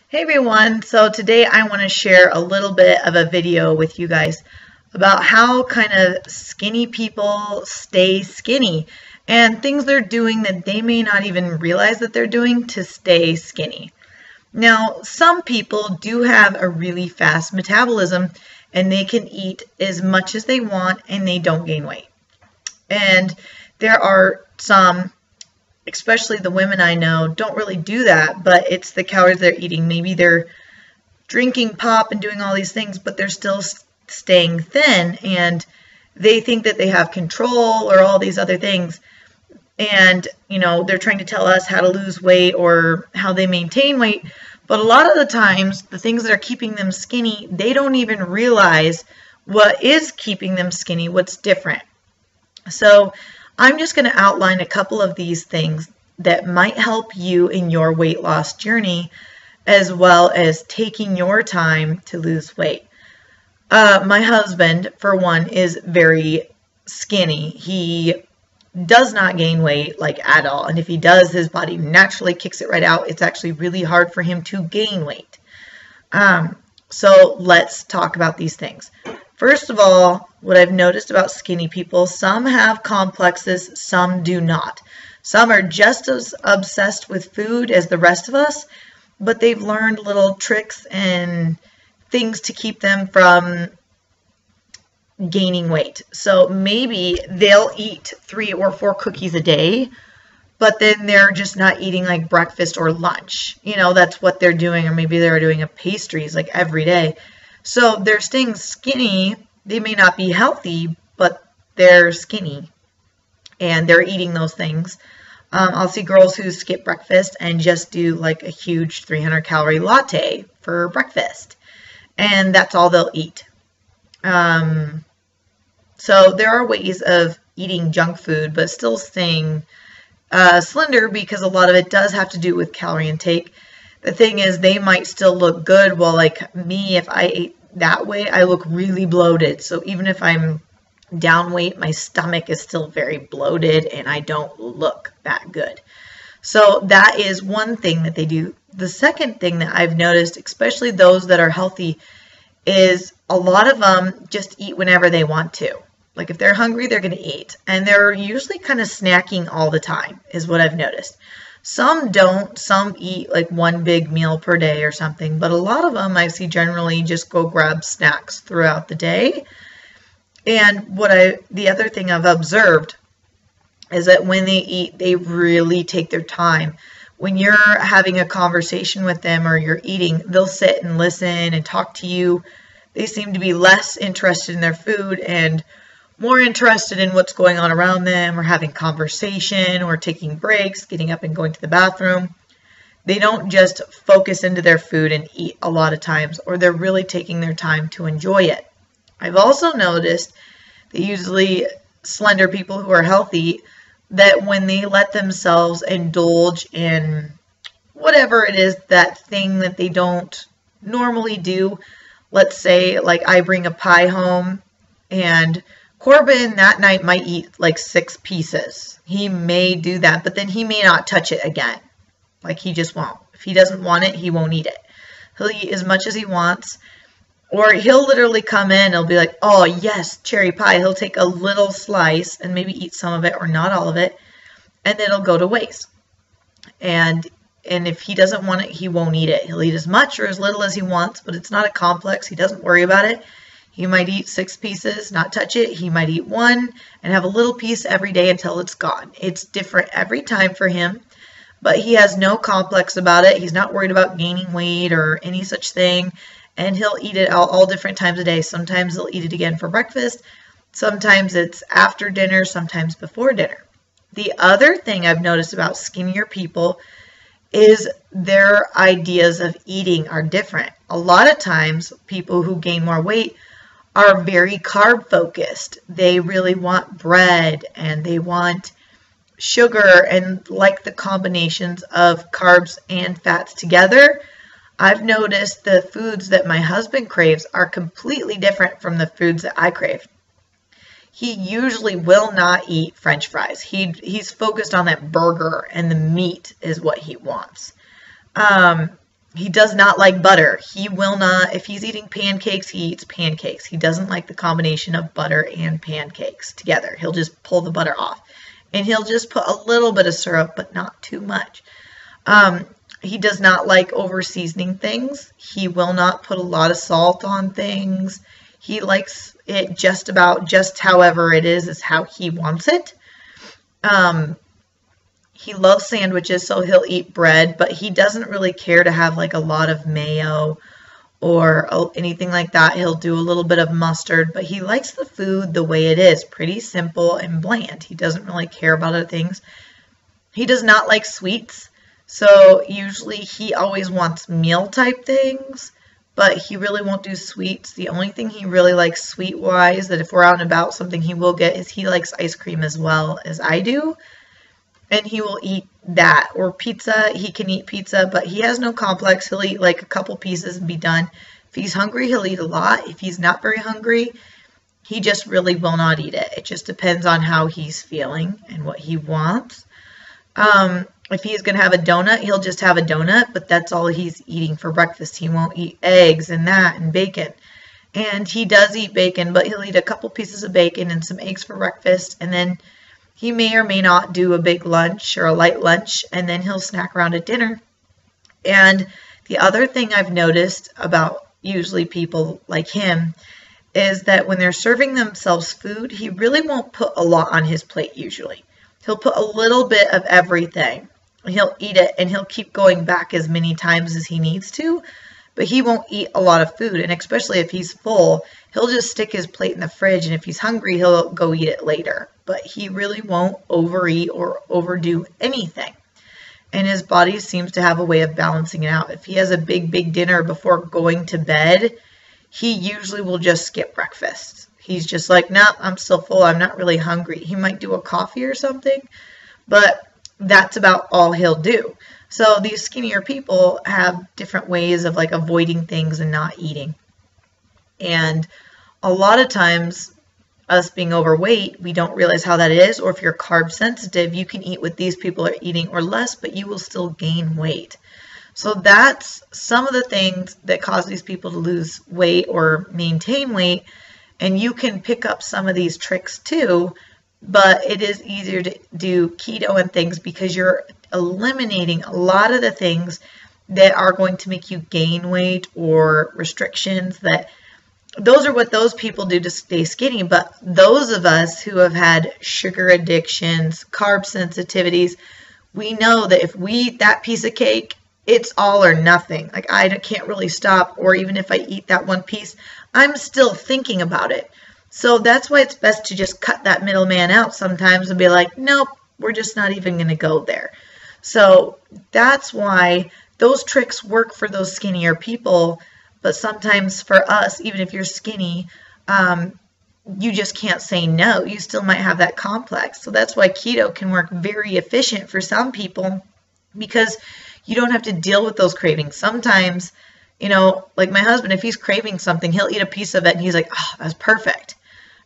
Hey everyone, so today I want to share a little bit of a video with you guys about how kind of skinny people stay skinny and things they're doing that they may not even realize that they're doing to stay skinny. Now, some people do have a really fast metabolism and they can eat as much as they want and they don't gain weight. And there are some, especially the women I know, don't really do that, but it's the calories they're eating. Maybe they're drinking pop and doing all these things, but they're still staying thin and they think that they have control or all these other things. And, they're trying to tell us how to lose weight or how they maintain weight. But a lot of the times, the things that are keeping them skinny, they don't even realize what is keeping them skinny, what's different. So I'm just going to outline a couple of these things that might help you in your weight loss journey, as well as taking your time to lose weight. My husband, for one, is very skinny. He does not gain weight at all. And if he does, his body naturally kicks it right out. It's actually really hard for him to gain weight. So let's talk about these things. First of all, what I've noticed about skinny people, some have complexes, some do not. Some are just as obsessed with food as the rest of us, but they've learned little tricks and things to keep them from gaining weight. So maybe they'll eat 3 or 4 cookies a day, but then they're just not eating breakfast or lunch. That's what they're doing, or maybe they're doing a pastries every day. So they're staying skinny. They may not be healthy, but they're skinny and they're eating those things. I'll see girls who skip breakfast and just do a huge 300-calorie latte for breakfast, and that's all they'll eat. So there are ways of eating junk food, but still staying slender, because a lot of it does have to do with calorie intake. The thing is, they might still look good, while me, if I ate that way, I look really bloated. So even if I'm down weight, my stomach is still very bloated and I don't look that good. So that is one thing that they do. The second thing that I've noticed, especially those that are healthy, is a lot of them just eat whenever they want to. If they're hungry, they're going to eat. And they're usually kind of snacking all the time, is what I've noticed. Some don't. Some eat one big meal per day or something. But a lot of them I see generally just go grab snacks throughout the day. And the other thing I've observed is that when they eat, they really take their time. When you're having a conversation with them or you're eating, they'll sit and listen and talk to you. They seem to be less interested in their food and more interested in what's going on around them, or having conversation, or taking breaks, getting up and going to the bathroom. They don't just focus into their food and eat a lot of times, or they're really taking their time to enjoy it. I've also noticed that usually slender people who are healthy, that when they let themselves indulge in whatever it is, that thing that they don't normally do, let's say I bring a pie home and Corbin that night might eat 6 pieces. He may do that, but then he may not touch it again. He just won't. If he doesn't want it, he won't eat it. He'll eat as much as he wants. Or he'll literally come in, he'll be like, oh yes, cherry pie. He'll take a little slice and maybe eat some of it or not all of it, and then it'll go to waste. And if he doesn't want it, he won't eat it. He'll eat as much or as little as he wants, but it's not a complex. He doesn't worry about it. He might eat 6 pieces, not touch it. He might eat 1 and have a little piece every day until it's gone. It's different every time for him, but he has no complex about it. He's not worried about gaining weight or any such thing, and he'll eat it all different times a day. Sometimes he'll eat it again for breakfast. Sometimes it's after dinner, sometimes before dinner. The other thing I've noticed about skinnier people is their ideas of eating are different. A lot of times, people who gain more weight are very carb focused. They really want bread and they want sugar and the combinations of carbs and fats together. I've noticed the foods that my husband craves are completely different from the foods that I crave. He usually will not eat French fries. He's focused on that burger, and the meat is what he wants. He does not like butter. He will not, if he's eating pancakes, he eats pancakes. He doesn't like the combination of butter and pancakes together. He'll just pull the butter off. And he'll just put a little bit of syrup, but not too much. He does not like over seasoning things. He will not put a lot of salt on things. He likes it just however it is how he wants it. He loves sandwiches, so he'll eat bread, but he doesn't really care to have like a lot of mayo or anything like that. He'll do a little bit of mustard, but he likes the food the way it is, pretty simple and bland. He doesn't really care about other things. He does not like sweets, so usually he always wants meal type things, but he really won't do sweets. The only thing he really likes sweet-wise, that if we're out and about, something he will get, is he likes ice cream as well as I do. And he will eat that. Or pizza, he can eat pizza, but he has no complex. He'll eat like a couple pieces and be done. If he's hungry, he'll eat a lot. If he's not very hungry, he just really will not eat it. It just depends on how he's feeling and what he wants. If he's going to have a donut, he'll just have a donut, but that's all he's eating for breakfast. He won't eat eggs and that and bacon. And he does eat bacon, but he'll eat a couple pieces of bacon and some eggs for breakfast, and then he may or may not do a big lunch or a light lunch, and then he'll snack around at dinner. And the other thing I've noticed about usually people like him is that when they're serving themselves food, he really won't put a lot on his plate usually. He'll put a little bit of everything. He'll eat it, and he'll keep going back as many times as he needs to, but he won't eat a lot of food. And especially if he's full, he'll just stick his plate in the fridge, and if he's hungry, he'll go eat it later. But he really won't overeat or overdo anything. And his body seems to have a way of balancing it out. If he has a big dinner before going to bed, he usually will just skip breakfast. He's just like, nah, I'm still full. I'm not really hungry. He might do a coffee or something, but that's about all he'll do. So these skinnier people have different ways of like avoiding things and not eating. And a lot of times, us being overweight, we don't realize how that is. Or if you're carb sensitive, you can eat what these people are eating or less, but you will still gain weight. So that's some of the things that cause these people to lose weight or maintain weight. And you can pick up some of these tricks too, but it is easier to do keto and things because you're eliminating a lot of the things that are going to make you gain weight or restrictions. That those are what those people do to stay skinny. But those of us who have had sugar addictions, carb sensitivities, we know that if we eat that piece of cake, it's all or nothing. Like I can't really stop, or even if I eat that one piece, I'm still thinking about it. So that's why it's best to just cut that middleman out sometimes and be like, nope, we're just not even going to go there. So that's why those tricks work for those skinnier people. But sometimes for us, even if you're skinny, you just can't say no. You still might have that complex. So that's why keto can work very efficient for some people, because you don't have to deal with those cravings. Sometimes, you know, like my husband, if he's craving something, he'll eat a piece of it and he's like, oh, that's perfect.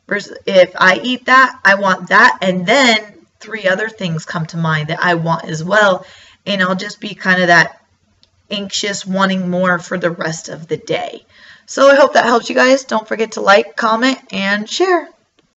Versus if I eat that, I want that. And then 3 other things come to mind that I want as well. And I'll just be kind of that anxious, wanting more for the rest of the day. So I hope that helps you guys. Don't forget to like, comment, and share.